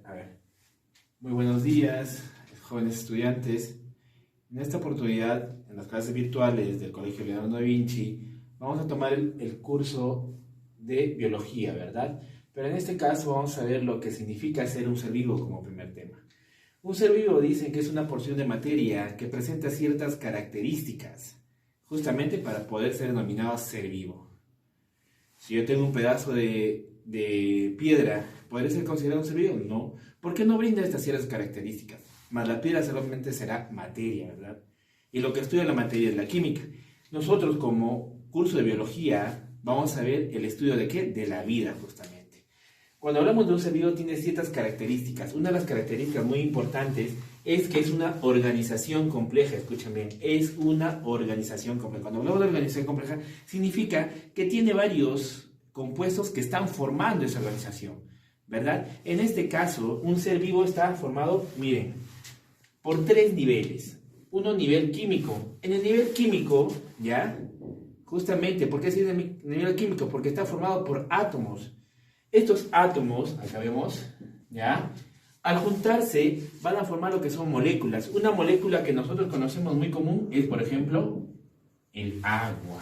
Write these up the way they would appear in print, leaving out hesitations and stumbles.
A ver, muy buenos días, jóvenes estudiantes. En esta oportunidad, en las clases virtuales del Colegio Leonardo da Vinci, vamos a tomar el curso de biología, ¿verdad? Pero en este caso vamos a ver lo que significa ser un ser vivo como primer tema. Un ser vivo dicen que es una porción de materia que presenta ciertas características, justamente para poder ser denominado ser vivo. Si yo tengo un pedazo de piedra, ¿podría ser considerado un ser vivo? No. ¿Por qué no brinda estas ciertas características? Más la piedra solamente será materia, ¿verdad? Y lo que estudia la materia es la química. Nosotros como curso de biología vamos a ver el estudio de ¿qué? De la vida, justamente. Cuando hablamos de un ser vivo tiene ciertas características. Una de las características muy importantes es que es una organización compleja. Escuchen bien, es una organización compleja. Cuando hablamos de organización compleja, significa que tiene varios compuestos que están formando esa organización, ¿verdad? En este caso, un ser vivo está formado, miren, por 3 niveles. Uno, nivel químico. En el nivel químico, ¿ya? Justamente, ¿por qué se dice nivel químico? Porque está formado por átomos. Estos átomos, acá vemos, ¿ya? Al juntarse van a formar lo que son moléculas. Una molécula que nosotros conocemos muy común es, por ejemplo, el agua.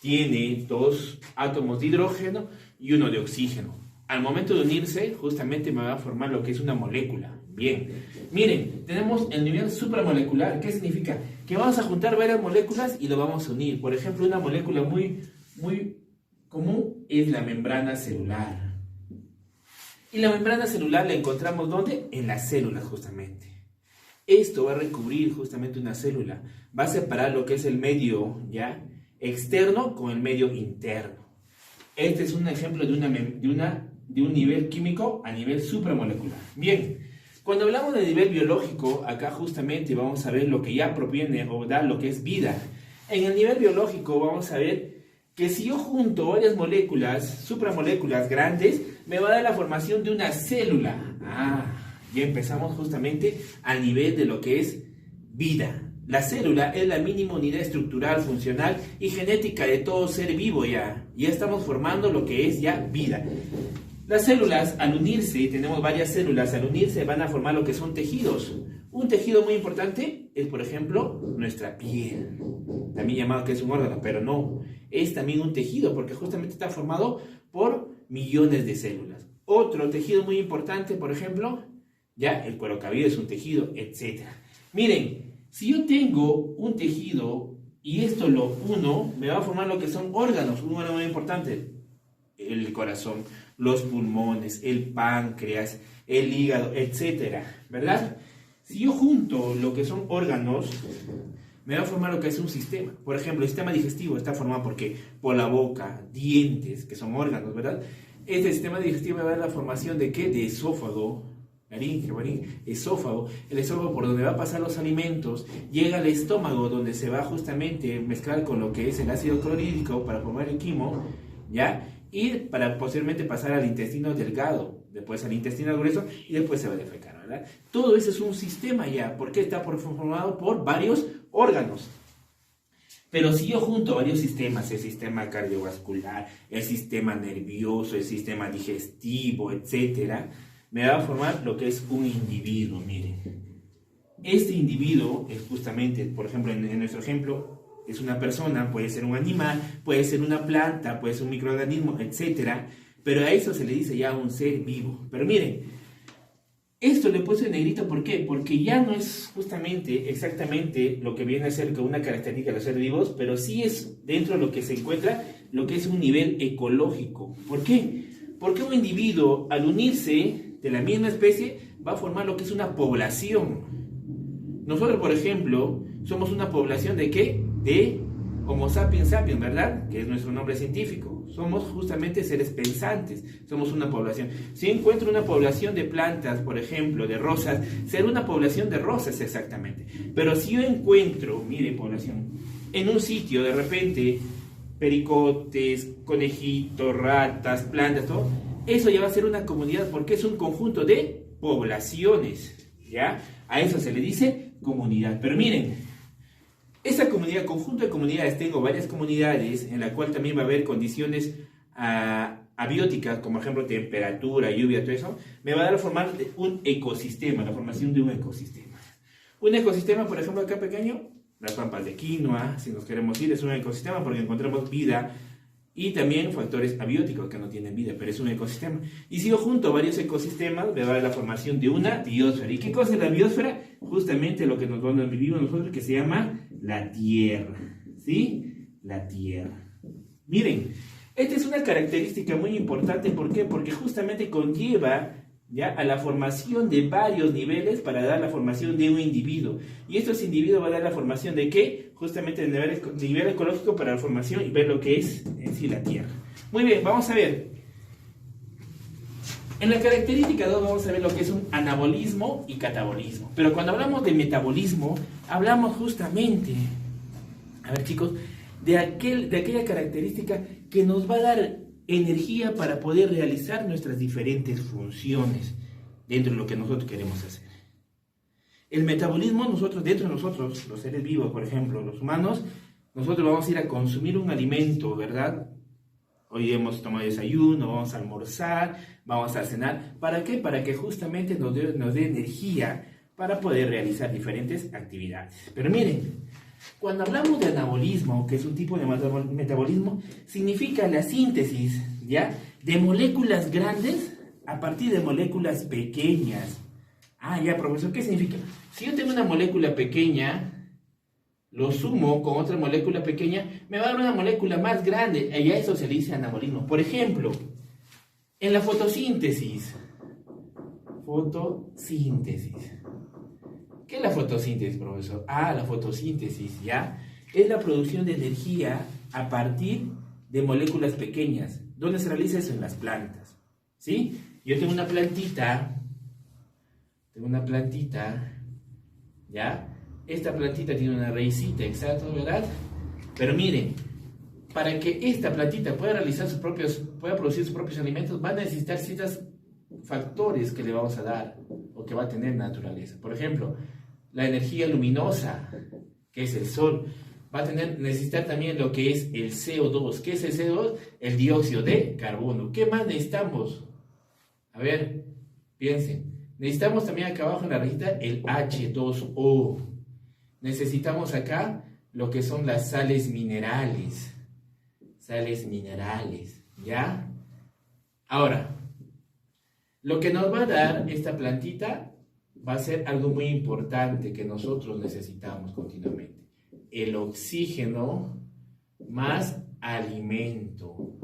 Tiene 2 átomos de hidrógeno y 1 de oxígeno. Al momento de unirse, justamente me va a formar lo que es una molécula. Bien, miren, tenemos el nivel supramolecular. ¿Qué significa? Que vamos a juntar varias moléculas y lo vamos a unir. Por ejemplo, una molécula muy común es la membrana celular. Y la membrana celular la encontramos ¿dónde? En las células, justamente. Esto va a recubrir justamente una célula. Va a separar lo que es el medio, ¿ya?, externo con el medio interno. Este es un ejemplo de un nivel químico a nivel supramolecular. Bien, cuando hablamos de nivel biológico, acá justamente vamos a ver lo que ya proviene o da lo que es vida. En el nivel biológico vamos a ver que si yo junto varias moléculas, supramoléculas grandes, me va a dar la formación de una célula. Ya empezamos justamente al nivel de lo que es vida. La célula es la mínima unidad estructural, funcional y genética de todo ser vivo ya. Ya estamos formando lo que es ya vida. Las células, al unirse, tenemos varias células, al unirse van a formar lo que son tejidos. Un tejido muy importante es, por ejemplo, nuestra piel. También llamado que es un órgano, pero no. Es también un tejido porque justamente está formado por millones de células. Otro tejido muy importante, por ejemplo, ya el cuero cabelludo es un tejido, etc. Miren, si yo tengo un tejido y esto lo uno, me va a formar lo que son órganos. Un órgano muy importante, el corazón, los pulmones, el páncreas, el hígado, etc. ¿Verdad? Si yo junto lo que son órganos, me va a formar lo que es un sistema. Por ejemplo, el sistema digestivo está formado ¿por qué? Por la boca, dientes, que son órganos, ¿verdad? Este sistema digestivo me va a dar la formación de ¿qué? De esófago, laringe, esófago. El esófago por donde va a pasar los alimentos, llega al estómago donde se va justamente mezclar con lo que es el ácido clorhídrico para formar el quimo, ¿ya? Y para posteriormente pasar al intestino delgado, después al intestino grueso y después se va a defecar, ¿verdad? Todo eso es un sistema ya, porque está formado por varios órganos. Pero si yo junto varios sistemas, el sistema cardiovascular, el sistema nervioso, el sistema digestivo, etc., me va a formar lo que es un individuo, miren. Este individuo es justamente, por ejemplo, en nuestro ejemplo, es una persona, puede ser un animal, puede ser una planta, puede ser un microorganismo, etc. Pero a eso se le dice ya un ser vivo. Pero miren, esto le puse en negrito, ¿por qué? Porque ya no es justamente exactamente lo que viene a ser una característica de los seres vivos, pero sí es dentro de lo que se encuentra lo que es un nivel ecológico. ¿Por qué? Porque un individuo, al unirse de la misma especie, va a formar lo que es una población. Nosotros, por ejemplo, somos una población ¿de qué? De Homo sapiens sapiens, ¿verdad? Que es nuestro nombre científico. Somos justamente seres pensantes, somos una población. Si encuentro una población de plantas, por ejemplo, de rosas, será una población de rosas exactamente. Pero si yo encuentro, mire, población, en un sitio de repente, pericotes, conejitos, ratas, plantas, todo, eso ya va a ser una comunidad porque es un conjunto de poblaciones, ¿ya? A eso se le dice comunidad. Pero miren, esta comunidad, conjunto de comunidades, tengo varias comunidades en la cual también va a haber condiciones abiótica, como ejemplo temperatura, lluvia, todo eso, me va a dar a formar un ecosistema, la formación de un ecosistema. Un ecosistema, por ejemplo, acá pequeño, las pampas de quinoa, si nos queremos ir, es un ecosistema porque encontramos vida y también factores abióticos que no tienen vida, pero es un ecosistema. Y si yo junto varios ecosistemas, me va a dar la formación de una biosfera. ¿Y qué cosa es la biosfera? Justamente lo que donde vivimos nosotros, que se llama la Tierra. ¿Sí? La Tierra. Miren, esta es una característica muy importante. ¿Por qué? Porque justamente conlleva ¿ya? A la formación de varios niveles para dar la formación de un individuo. Y estos individuos van a dar la formación de ¿qué? Justamente el nivel ecológico para la formación y ver lo que es en sí la Tierra. Muy bien, vamos a ver. En la característica 2 vamos a ver lo que es un anabolismo y catabolismo. Pero cuando hablamos de metabolismo, hablamos justamente, a ver chicos, de aquella característica que nos va a dar energía para poder realizar nuestras diferentes funciones dentro de lo que nosotros queremos hacer. El metabolismo, dentro de nosotros, los seres vivos, por ejemplo, los humanos, nosotros vamos a ir a consumir un alimento, ¿verdad? Hoy hemos tomado desayuno, vamos a almorzar, vamos a cenar. ¿Para qué? Para que justamente nos dé energía para poder realizar diferentes actividades. Pero miren, cuando hablamos de anabolismo, que es un tipo de metabolismo, significa la síntesis, ¿ya? De moléculas grandes a partir de moléculas pequeñas. Ah, ya, profesor, ¿qué significa? Si yo tengo una molécula pequeña, lo sumo con otra molécula pequeña, me va a dar una molécula más grande, y a eso se le dice anabolismo. Por ejemplo, en la fotosíntesis. ¿Qué es la fotosíntesis, profesor? Ah, la fotosíntesis, ¿ya? Es la producción de energía a partir de moléculas pequeñas. ¿Dónde se realiza eso? En las plantas, ¿sí? Yo tengo una plantita, ¿ya? Esta plantita tiene una raicita, exacto, ¿verdad? Pero miren, para que esta plantita pueda producir sus propios alimentos, va a necesitar ciertos factores que le vamos a dar o que va a tener naturaleza. Por ejemplo, la energía luminosa, que es el sol, va a necesitar también lo que es el CO2. ¿Qué es el CO2? El dióxido de carbono. ¿Qué más necesitamos? A ver, piensen. Necesitamos también acá abajo en la rayita el H2O. Necesitamos acá lo que son las sales minerales. ¿Ya? Ahora, lo que nos va a dar esta plantita va a ser algo muy importante que nosotros necesitamos continuamente. El oxígeno más alimento.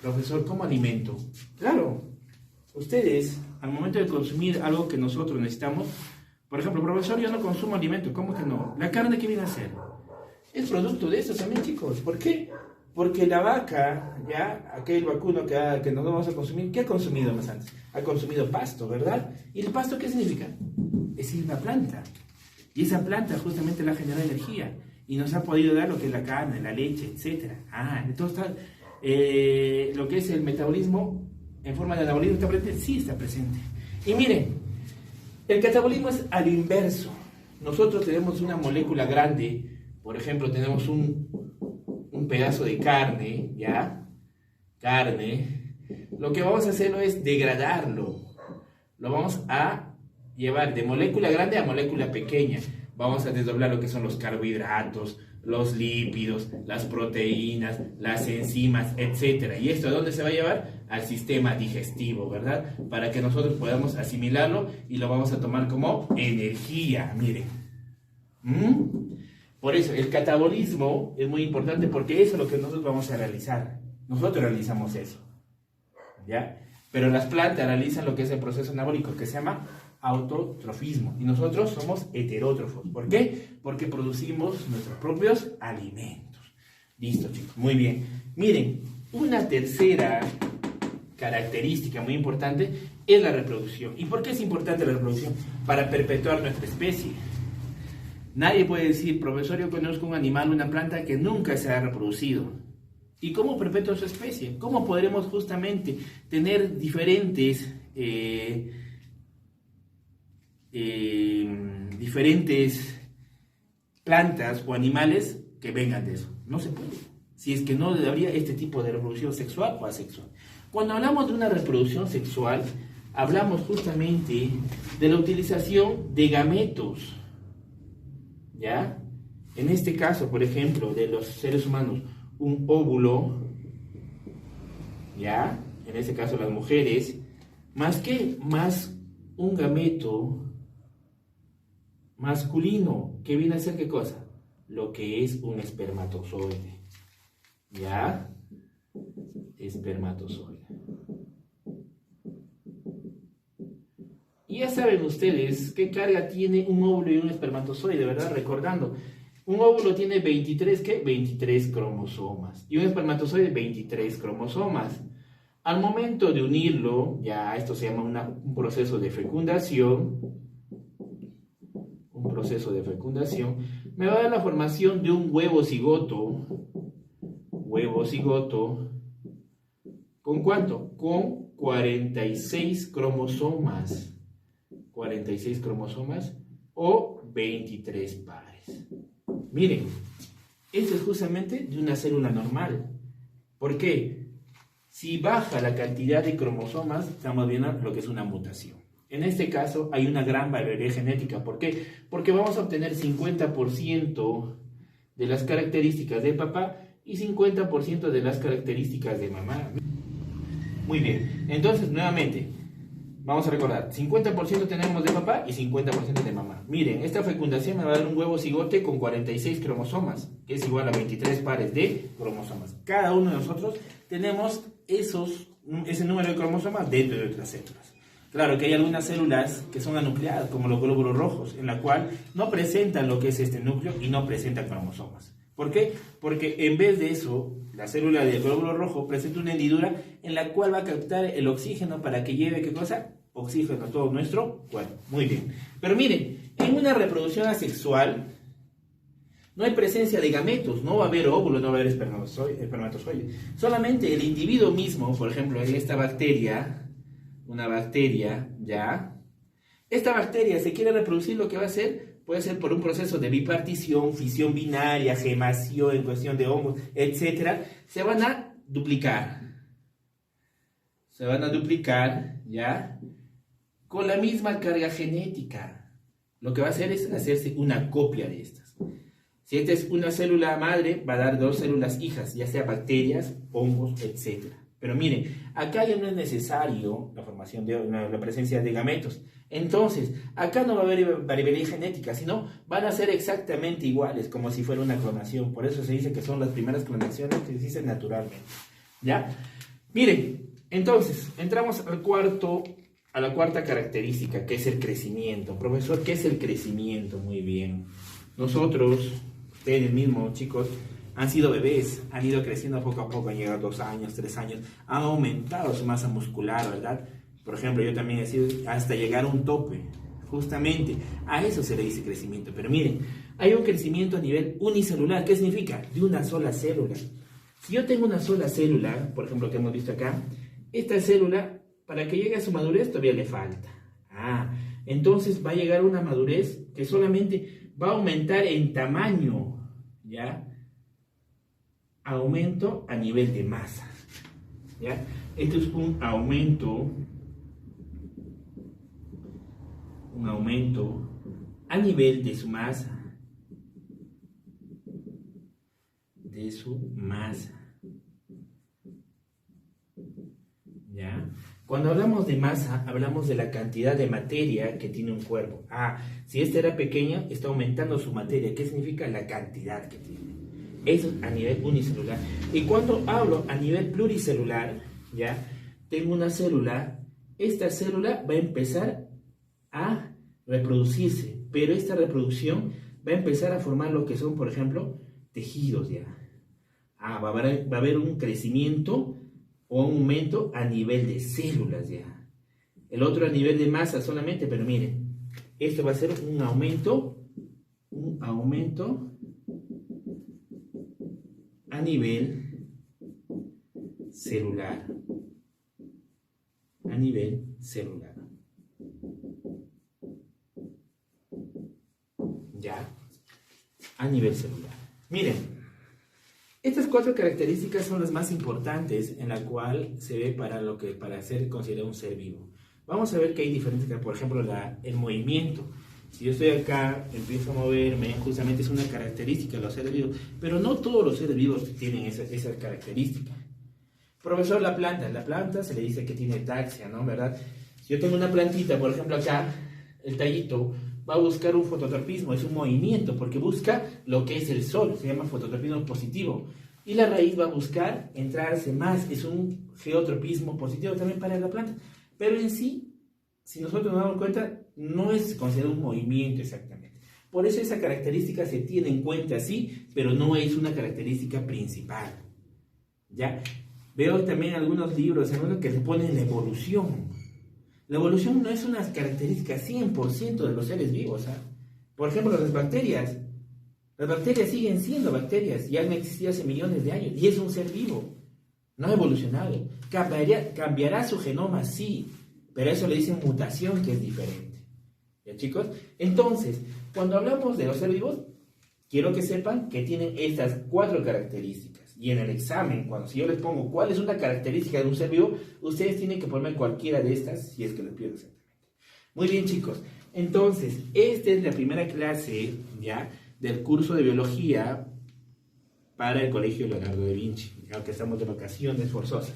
Profesor, ¿cómo alimento? Claro, ustedes al momento de consumir algo que nosotros necesitamos, por ejemplo, profesor, yo no consumo alimento, ¿cómo que no? ¿La carne qué viene a ser? Es producto de esto también, chicos. ¿Por qué? Porque la vaca, ya, aquel vacuno que nos vamos a consumir, ¿qué ha consumido más antes? Ha consumido pasto, ¿verdad? ¿Y el pasto qué significa? Es decir, una planta. Y esa planta justamente la genera energía. Y nos ha podido dar lo que es la carne, la leche, etc. Ah, entonces lo que es el metabolismo en forma de anabolismo está presente. Sí está presente. Y miren, el catabolismo es a lo inverso. Nosotros tenemos una molécula grande, por ejemplo, tenemos un pedazo de carne, ¿ya? Carne. Lo que vamos a hacerlo es degradarlo. Lo vamos a llevar de molécula grande a molécula pequeña. Vamos a desdoblar lo que son los carbohidratos, los lípidos, las proteínas, las enzimas, etc. ¿Y esto a dónde se va a llevar? Al sistema digestivo, ¿verdad? Para que nosotros podamos asimilarlo y lo vamos a tomar como energía, miren. Por eso, el catabolismo es muy importante porque eso es lo que nosotros vamos a realizar. Nosotros realizamos eso, ¿ya? Pero las plantas realizan lo que es el proceso anabólico, que se llama autotrofismo. Y nosotros somos heterótrofos. ¿Por qué? Porque producimos nuestros propios alimentos. Listo, chicos. Muy bien. Miren, una tercera característica muy importante es la reproducción. ¿Y por qué es importante la reproducción? Para perpetuar nuestra especie. Nadie puede decir, profesor, yo conozco un animal, una planta que nunca se ha reproducido. ¿Y cómo perpetúa su especie? ¿Cómo podremos justamente tener diferentes plantas o animales que vengan de eso? No se puede. si es que no habría este tipo de reproducción sexual o asexual. Cuando hablamos de una reproducción sexual, hablamos justamente de la utilización de gametos, ¿ya? En este caso, por ejemplo, de los seres humanos, un óvulo, ¿ya? En este caso las mujeres, más un gameto masculino, que viene a ser ¿qué cosa? Lo que es un espermatozoide, ¿ya? Espermatozoide. Y ya saben ustedes qué carga tiene un óvulo y un espermatozoide, ¿verdad? Recordando, un óvulo tiene 23, ¿qué? 23 cromosomas. Y un espermatozoide, 23 cromosomas. Al momento de unirlo, ya esto se llama un proceso de fecundación. Un proceso de fecundación. Me va a dar la formación de un huevo cigoto. Huevo cigoto. ¿Con cuánto? Con 46 cromosomas. 46 cromosomas o 23 pares. Miren, esto es justamente de una célula normal. ¿Por qué? Si baja la cantidad de cromosomas, estamos viendo lo que es una mutación. En este caso hay una gran variabilidad genética. ¿Por qué? Porque vamos a obtener 50% de las características de papá y 50% de las características de mamá. Muy bien, entonces nuevamente, vamos a recordar, 50% tenemos de papá y 50% de mamá. Miren, esta fecundación me va a dar un huevo cigote con 46 cromosomas, que es igual a 23 pares de cromosomas. Cada uno de nosotros tenemos ese número de cromosomas dentro de nuestras células. Claro que hay algunas células que son anucleadas, como los glóbulos rojos, en la cual no presentan lo que es este núcleo y no presentan cromosomas. ¿Por qué? Porque en vez de eso, la célula del glóbulo rojo presenta una hendidura en la cual va a captar el oxígeno para que lleve, ¿qué cosa? Oxígeno a todo nuestro cuerpo. Muy bien. Pero miren, en una reproducción asexual no hay presencia de gametos, no va a haber óvulos, no va a haber espermatozoides. Solamente el individuo mismo, por ejemplo, en esta bacteria, una bacteria, ¿ya? Esta bacteria se quiere reproducir, lo que va a hacer puede ser por un proceso de bipartición, fisión binaria, gemación en cuestión de hongos, etc. Se van a duplicar. Se van a duplicar, ¿ya? Con la misma carga genética. Lo que va a hacer es hacerse una copia de estas. Si esta es una célula madre, va a dar dos células hijas, ya sea bacterias, hongos, etc. Pero miren, acá ya no es necesario la presencia de gametos. Entonces, acá no va a haber variabilidad genética, sino van a ser exactamente iguales, como si fuera una clonación. Por eso se dice que son las primeras clonaciones que se dicen naturalmente. ¿Ya? Miren, entonces, entramos a la cuarta característica, que es el crecimiento. Profesor, ¿qué es el crecimiento? Muy bien. Nosotros, ustedes mismos, chicos, han sido bebés, han ido creciendo poco a poco, han llegado a 2 años, 3 años, han aumentado su masa muscular, ¿verdad? Por ejemplo, yo también he sido hasta llegar a un tope. Justamente a eso se le dice crecimiento. Pero miren, hay un crecimiento a nivel unicelular. ¿Qué significa? De una sola célula. Si yo tengo una sola célula, por ejemplo, que hemos visto acá, esta célula, para que llegue a su madurez, todavía le falta. Entonces va a llegar a una madurez que solamente va a aumentar en tamaño, ¿ya? Aumento a nivel de masa, ¿ya? Esto es un aumento a nivel de su masa, ¿ya? Cuando hablamos de masa, hablamos de la cantidad de materia que tiene un cuerpo. Si esta era pequeña, está aumentando su materia. ¿Qué significa la cantidad que tiene? Eso a nivel unicelular. Y cuando hablo a nivel pluricelular, ¿ya? Tengo una célula. Esta célula va a empezar a reproducirse, pero esta reproducción va a empezar a formar lo que son, por ejemplo, tejidos, ¿ya? Va a haber un crecimiento o un aumento a nivel de células, ¿ya? El otro a nivel de masa solamente, pero miren, esto va a ser un aumento a nivel celular. ¿Ya? A nivel celular. Miren, Estas 4 características son las más importantes en la cual se ve para ser considerado un ser vivo. Vamos a ver que hay diferentes, por ejemplo, el movimiento. Si yo estoy acá, empiezo a moverme, justamente es una característica de los seres vivos, pero no todos los seres vivos tienen esa característica. Profesor, la planta se le dice que tiene taxia, ¿no? ¿Verdad? Si yo tengo una plantita, por ejemplo acá, el tallito va a buscar un fototropismo, es un movimiento, porque busca lo que es el sol, se llama fototropismo positivo. Y la raíz va a buscar entrarse más, es un geotropismo positivo también para la planta. Pero en sí, si nosotros nos damos cuenta, no es considerado un movimiento exactamente. Por eso esa característica se tiene en cuenta, sí, pero no es una característica principal. ¿Ya? Veo también algunos libros que se ponen la evolución. La evolución no es una característica 100% de los seres vivos. ¿Ah? Por ejemplo, las bacterias siguen siendo bacterias y han existido hace millones de años y es un ser vivo, no ha evolucionado. ¿Cambiará su genoma? Sí, pero eso le dicen mutación, que es diferente. ¿Ya, chicos? Entonces, cuando hablamos de los seres vivos, quiero que sepan que tienen estas 4 características. Y en el examen, si yo les pongo cuál es una característica de un ser vivo, ustedes tienen que ponerme cualquiera de estas si es que les pido exactamente. Muy bien, chicos. Entonces, esta es la primera clase ya del curso de biología para el Colegio Leonardo da Vinci, aunque estamos de vacaciones forzosas.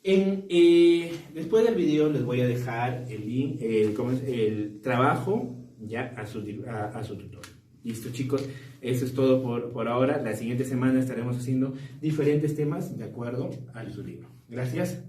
Después del video les voy a dejar el link, el trabajo ya a su tutor. Listo, chicos, eso es todo por ahora. La siguiente semana estaremos haciendo diferentes temas de acuerdo a su libro. Gracias.